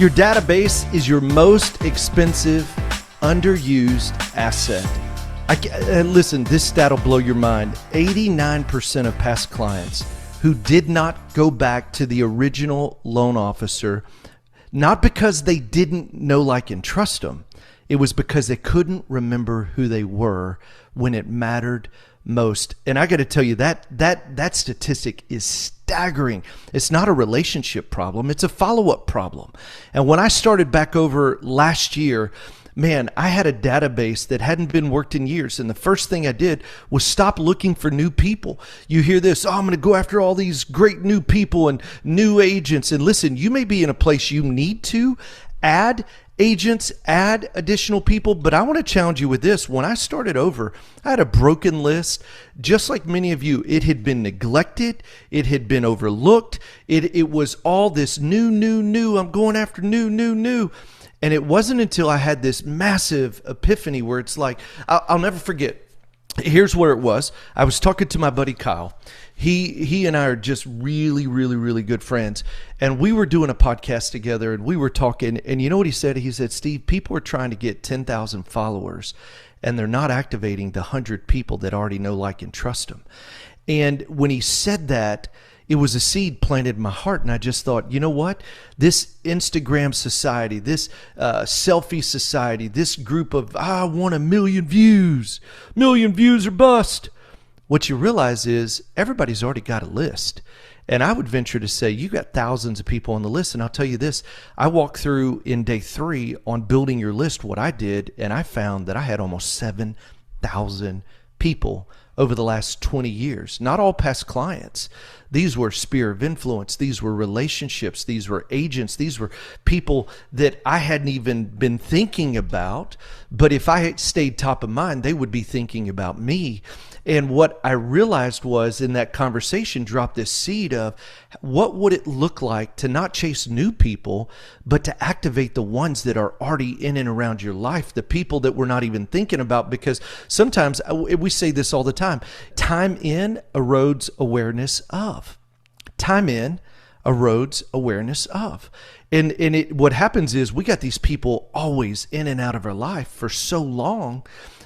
Your database is your most expensive, underused asset. Listen, this stat will blow your mind. 89% of past clients who did not go back to the original loan officer, not because they didn't know, like, and trust them. It was because they couldn't remember who they were when it mattered most. And I got to tell you, that statistic is staggering. It's not a relationship problem. It's a follow-up problem. And when I started back over last year, man, I had a database that hadn't been worked in years. And the first thing I did was stop looking for new people. You hear this, I'm going to go after all these great new people and new agents. And listen, you may be in a place you need to add agents, add additional people, but I want to challenge you with this. When I started over, I had a broken list. Just like many of you, it had been neglected. It had been overlooked. It was all this new. I'm going after new. And it wasn't until I had this massive epiphany where it's like, I'll never forget. Here's where it was. I was talking to my buddy Kyle. He and I are just really good friends. And we were doing a podcast together and we were talking. And you know what he said? He said, Steve, people are trying to get 10,000 followers and they're not activating the 100 people that already know, like, and trust them. And when he said that, it was a seed planted in my heart. And I just thought, you know what? This Instagram society, this selfie society, this group of, I want 1 million views. 1 million views or bust. What you realize is everybody's already got a list. And I would venture to say you got thousands of people on the list. And I'll tell you this, I walked through in day 3 on building your list what I did, and I found that I had almost 7,000 people over the last 20 years. Not all past clients. These were sphere of influence. These were relationships. These were agents. These were people that I hadn't even been thinking about. But if I had stayed top of mind, they would be thinking about me. And what I realized was in that conversation dropped this seed of what would it look like to not chase new people, but to activate the ones that are already in and around your life, the people that we're not even thinking about. Because sometimes we say this all the time, time in erodes awareness of. Time in erodes awareness of. And what happens is we got these people always in and out of our life for so long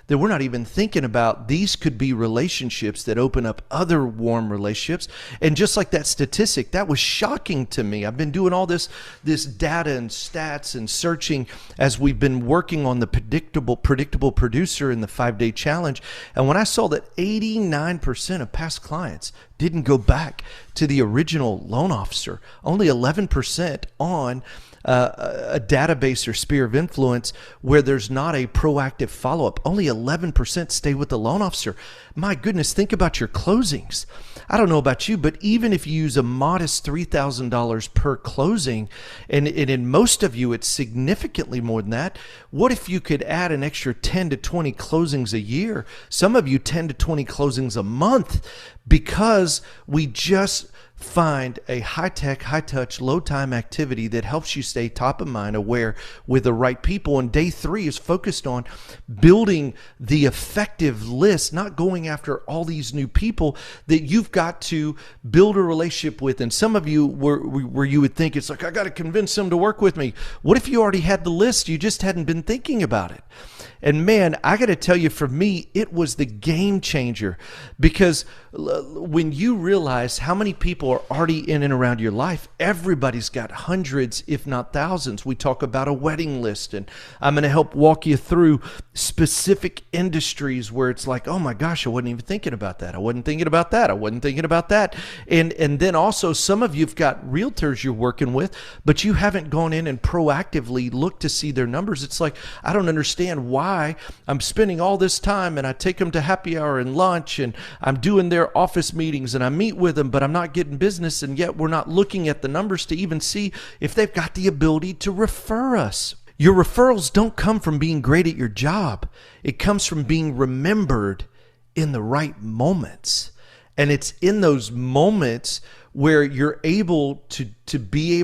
that we're not even thinking about these could be relationships that open up other warm relationships. And just like that statistic, that was shocking to me. I've been doing all this data and stats and searching as we've been working on the predictable producer in the 5-day challenge. And when I saw that 89% of past clients didn't go back to the original loan officer, only 11% on a database or sphere of influence where there's not a proactive follow-up. Only 11% stay with the loan officer. My goodness, think about your closings. I don't know about you, but even if you use a modest $3,000 per closing, and in most of you it's significantly more than that, what if you could add an extra 10 to 20 closings a year? Some of you 10 to 20 closings a month, because we just find a high-tech, high-touch, low-time activity that helps you stay top of mind, aware with the right people. And day 3 is focused on building the effective list, not going after all these new people that you've got to build a relationship with. And some of you where you would think it's like, I got to convince them to work with me. What if you already had the list? You just hadn't been thinking about it. And man, I got to tell you, for me, it was the game changer, because when you realize how many people are already in and around your life, everybody's got hundreds, if not thousands. We talk about a wedding list, and I'm going to help walk you through specific industries where it's like, oh my gosh, I wasn't even thinking about that. I wasn't thinking about that. I wasn't thinking about that. And then also some of you've got realtors you're working with, but you haven't gone in and proactively looked to see their numbers. It's like, I don't understand why I'm spending all this time, and I take them to happy hour and lunch, and I'm doing their office meetings, and I meet with them, but I'm not getting business. And yet we're not looking at the numbers to even see if they've got the ability to refer us. Your referrals don't come from being great at your job. It comes from being remembered in the right moments. And it's in those moments where you're able to be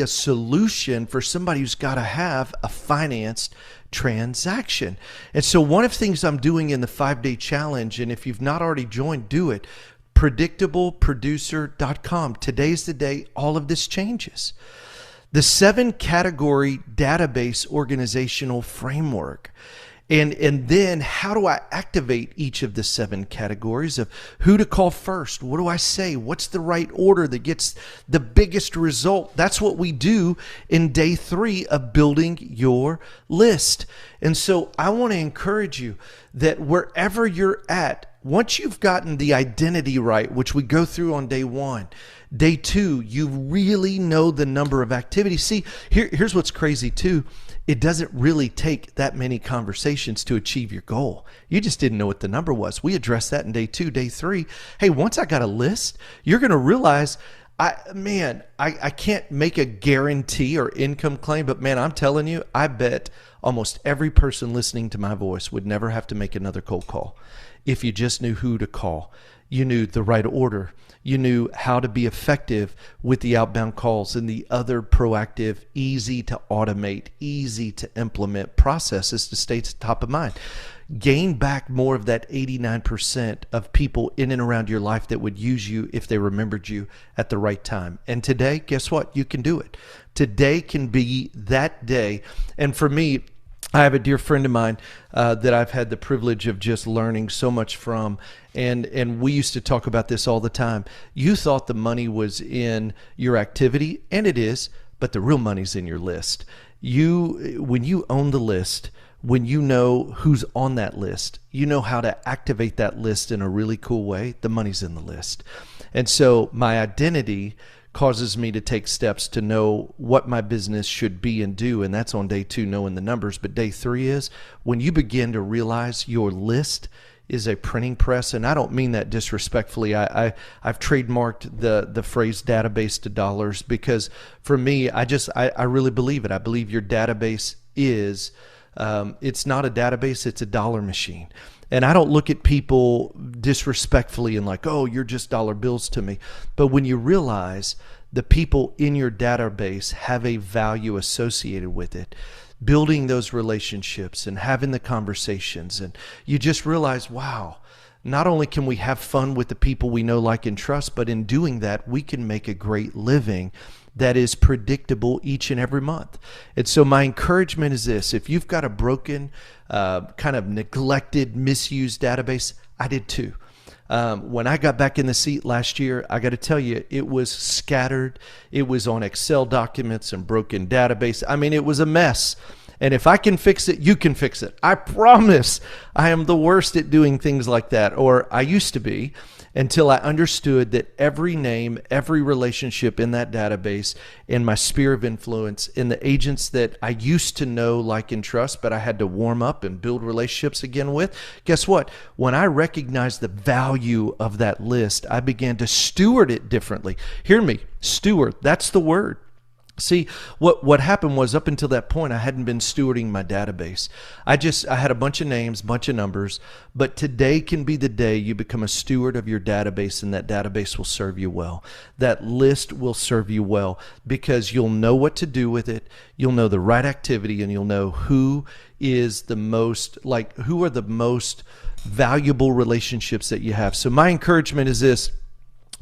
a solution for somebody who's got to have a financed transaction. And so one of the things I'm doing in the 5-day challenge, and if you've not already joined, do it, predictableproducer.com. Today's the day all of this changes. the 7-category database organizational framework. And then how do I activate each of the 7 categories of who to call first? What do I say? What's the right order that gets the biggest result? That's what we do in day 3 of building your list. And so I want to encourage you that wherever you're at, once you've gotten the identity right, which we go through on day 1, day 2, you really know the number of activities. See, here's what's crazy too. It doesn't really take that many conversations to achieve your goal. You just didn't know what the number was. We addressed that in day 2, day 3. Hey, once I got a list, you're going to realize, I can't make a guarantee or income claim, but man, I'm telling you, I bet almost every person listening to my voice would never have to make another cold call if you just knew who to call. You knew the right order. You knew how to be effective with the outbound calls and the other proactive, easy to automate, easy to implement processes to stay top of mind. Gain back more of that 89% of people in and around your life that would use you if they remembered you at the right time. And today, guess what? You can do it. Today can be that day. And for me, I have a dear friend of mine that I've had the privilege of just learning so much from, and we used to talk about this all the time. You thought the money was in your activity, and it is, but the real money's in your list. When you own the list, when you know who's on that list, you know how to activate that list in a really cool way, the money's in the list. And so my identity causes me to take steps to know what my business should be and do. And that's on day 2, knowing the numbers. But day 3 is when you begin to realize your list is a printing press. And I don't mean that disrespectfully. I've trademarked the phrase database to dollars, because for me, I really believe it. I believe your database is, it's not a database, it's a dollar machine. And I don't look at people disrespectfully and like, oh, you're just dollar bills to me. But when you realize the people in your database have a value associated with it, building those relationships and having the conversations, and you just realize, wow, not only can we have fun with the people we know, like, and trust, but in doing that, we can make a great living that is predictable each and every month. And so my encouragement is this: if you've got a broken, kind of neglected, misused database, I did too. When I got back in the seat last year, I got to tell you, it was scattered. It was on Excel documents and broken database. I mean, it was a mess. And if I can fix it, you can fix it. I promise. I am the worst at doing things like that, or I used to be, until I understood that every name, every relationship in that database, in my sphere of influence, in the agents that I used to know, like, and trust, but I had to warm up and build relationships again with, guess what? When I recognized the value of that list, I began to steward it differently. Hear me, steward, that's the word. See, what happened was, up until that point, I hadn't been stewarding my database. I had a bunch of names, bunch of numbers, but today can be the day you become a steward of your database, and that database will serve you well. That list will serve you well, because you'll know what to do with it. You'll know the right activity, and you'll know who are the most valuable relationships that you have. So my encouragement is this: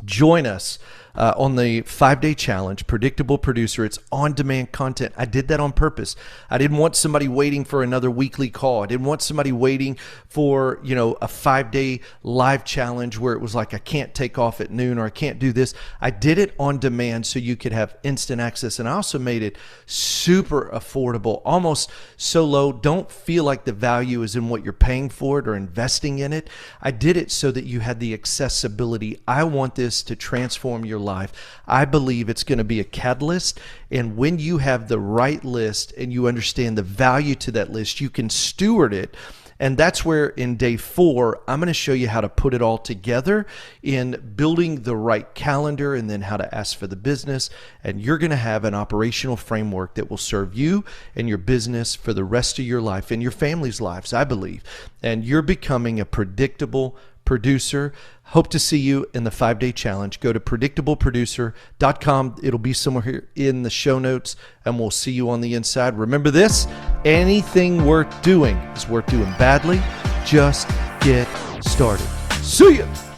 join us on the 5-day challenge, Predictable Producer. It's on-demand content. I did that on purpose. I didn't want somebody waiting for another weekly call. I didn't want somebody waiting for, a 5-day live challenge where it was like, I can't take off at noon, or I can't do this. I did it on demand so you could have instant access. And I also made it super affordable, almost so low. Don't feel like the value is in what you're paying for it or investing in it. I did it so that you had the accessibility. I want this to transform your life. I believe it's going to be a catalyst, and when you have the right list and you understand the value to that list, you can steward it. And that's where in day 4, I'm going to show you how to put it all together in building the right calendar, and then how to ask for the business. And you're going to have an operational framework that will serve you and your business for the rest of your life and your family's lives, I believe. And you're becoming a predictable producer. Hope to see you in the 5-day challenge. Go to predictableproducer.com. It'll be somewhere here in the show notes, and we'll see you on the inside. Remember this: anything worth doing is worth doing badly. Just get started. See ya.